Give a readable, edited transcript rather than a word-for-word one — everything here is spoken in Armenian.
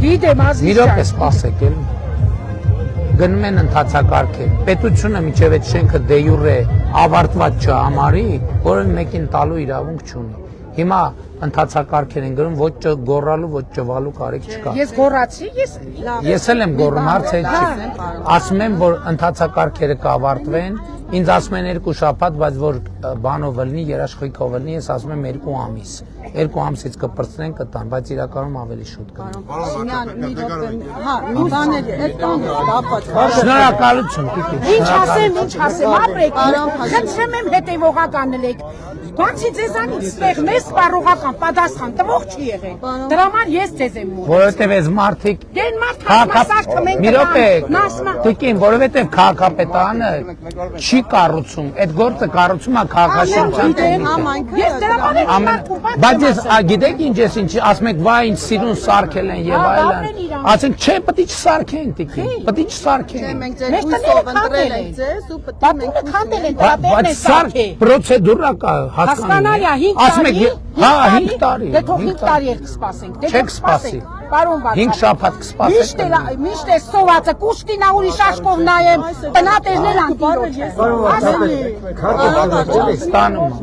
Մի րոպե սպասեք էլ։ Գնում են ընթացակարգ է։ Պետությունը միջև այդ շենքը դե յուրե ավարտված չհամարի, որը մեկին տալու իրավունք չունի։ Հիմա ընթացակարգեր են գրում, ոչ գոռալու, ոչ ճվալու կարիք չկա։ Ես գոռացի, Ես էլ եմ գոռում, հարցը չի։ Ասում եմ, որ ընթացակարգերը կավարտվեն, ինձ ասում են 2 շաբաթ, բայց որ բանով լինի, երաշխիքով լինի, ես ասում եմ 2 ամիս։ 2 ամսից կպրծնեն կտան, բայց իրականում ավելի շուտ կլինի։ Շնորհակալություն, պիտի։ Ինչ ասեմ, ապրեք, խնդրեմ եմ հետևողական լեք։ Բացի ձեզանից ստեղ մեզ սպառողական պատասխան տվող չի եղել։ Դրա համար ես ձեզ եմ մոռացել։ Որովհետև այս մարդիկ Դեն մարդիկ մի րոպե, տիկին, որովհետև քաղաքապետարանը չի կառուցում, այդ գործը կառուցում է քաղաքաշինության։ Ես դրա համար Բայց ես գիտեք ինչ ես ինչ ասում եք վայ ինչ սիրուն սարքել են եւ այլն։ Ասենք չէ, պետք է չսարքեն տիկին, պետք է չսարքեն։ Մենք ձեր հույսով ընտրել ենք ձեզ ու պետք է մենք քանդել են դրա Բայց սարք պրոցեդուրա կա, հասկանալի է 5 տարի։ Հա 5 տարի։ Դե թող 5 տարի էլ կսպասենք։ Չեք սպասի։ Պարոն Վարդան։ 5 շաբաթ կսպասեք։ Միշտ է սովածը կուշտինա ուրիշ աշխով նայեմ, տնատերն էլ անկիրոջ։ Ստանում